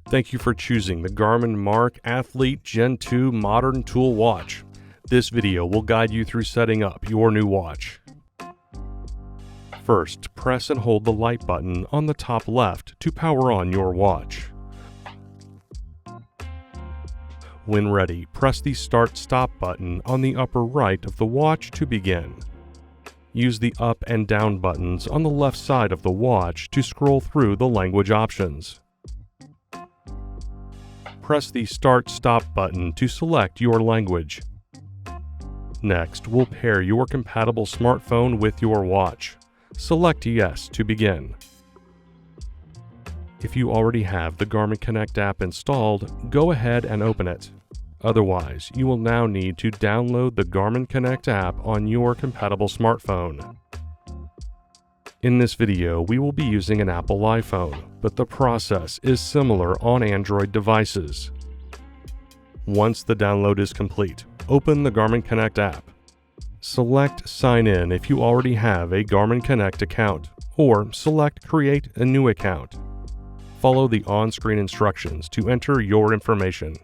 Thank you for choosing the Garmin MARQ Athlete Gen 2 Modern Tool Watch. This video will guide you through setting up your new watch. First, press and hold the light button on the top left to power on your watch. When ready, press the Start/Stop button on the upper right of the watch to begin. Use the up and down buttons on the left side of the watch to scroll through the language options. Press the Start/Stop button to select your language. Next, we'll pair your compatible smartphone with your watch. Select Yes to begin. If you already have the Garmin Connect app installed, go ahead and open it. Otherwise, you will now need to download the Garmin Connect app on your compatible smartphone. In this video, we will be using an Apple iPhone, but the process is similar on Android devices. Once the download is complete, open the Garmin Connect app. Select Sign In if you already have a Garmin Connect account, or select Create a new account. Follow the on-screen instructions to enter your information.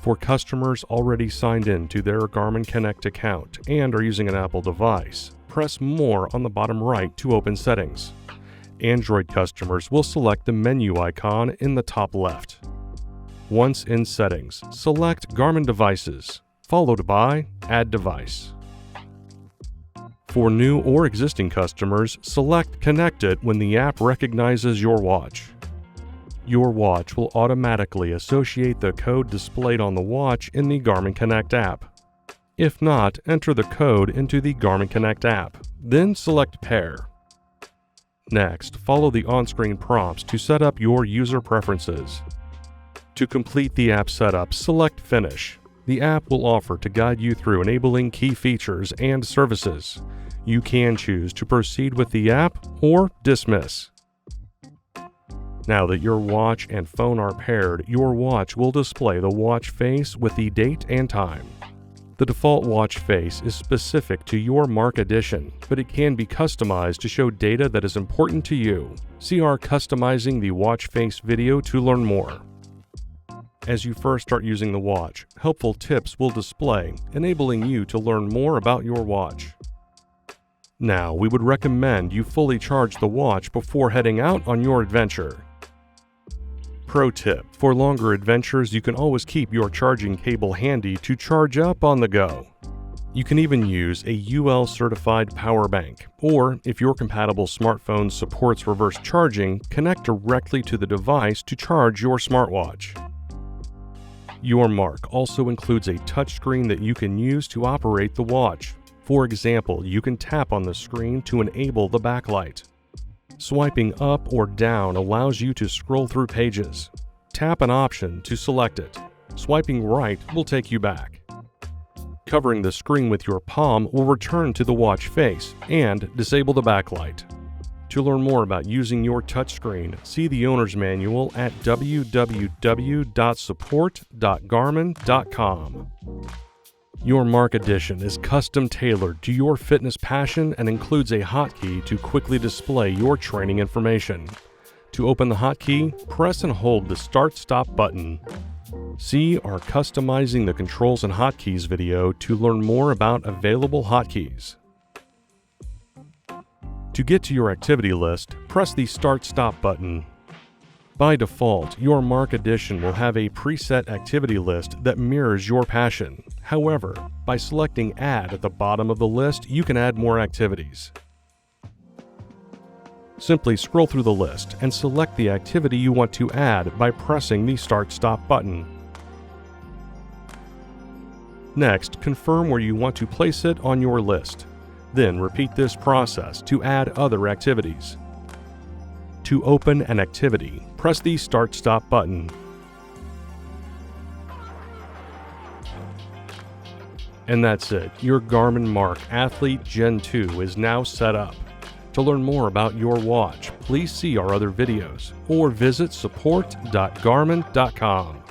For customers already signed in to their Garmin Connect account and are using an Apple device, press More on the bottom right to open settings. Android customers will select the menu icon in the top left. Once in settings, select Garmin Devices, followed by Add Device. For new or existing customers, select Connected when the app recognizes your watch. Your watch will automatically associate the code displayed on the watch in the Garmin Connect app. If not, enter the code into the Garmin Connect app, then select Pair. Next, follow the on-screen prompts to set up your user preferences. To complete the app setup, select Finish. The app will offer to guide you through enabling key features and services. You can choose to proceed with the app or dismiss. Now that your watch and phone are paired, your watch will display the watch face with the date and time. The default watch face is specific to your MARQ edition, but it can be customized to show data that is important to you. See our Customizing the Watch Face video to learn more. As you first start using the watch, helpful tips will display, enabling you to learn more about your watch. Now, we would recommend you fully charge the watch before heading out on your adventure. Pro tip: for longer adventures, you can always keep your charging cable handy to charge up on the go. You can even use a UL certified power bank, or if your compatible smartphone supports reverse charging, connect directly to the device to charge your smartwatch. Your MARQ also includes a touchscreen that you can use to operate the watch. For example, you can tap on the screen to enable the backlight. Swiping up or down allows you to scroll through pages. Tap an option to select it. Swiping right will take you back. Covering the screen with your palm will return to the watch face and disable the backlight. To learn more about using your touchscreen, see the owner's manual at www.support.garmin.com. Your MARQ edition is custom tailored to your fitness passion and includes a hotkey to quickly display your training information. To open the hotkey, press and hold the Start/Stop button. See our Customizing the Controls and Hotkeys video to learn more about available hotkeys. To get to your activity list, press the Start/Stop button. By default, your MARQ edition will have a preset activity list that mirrors your passion. However, by selecting Add at the bottom of the list, you can add more activities. Simply scroll through the list and select the activity you want to add by pressing the Start/Stop button. Next, confirm where you want to place it on your list. Then repeat this process to add other activities. To open an activity, press the Start/Stop button. And that's it. Your Garmin MARQ Athlete Gen 2 is now set up. To learn more about your watch, please see our other videos or visit support.garmin.com.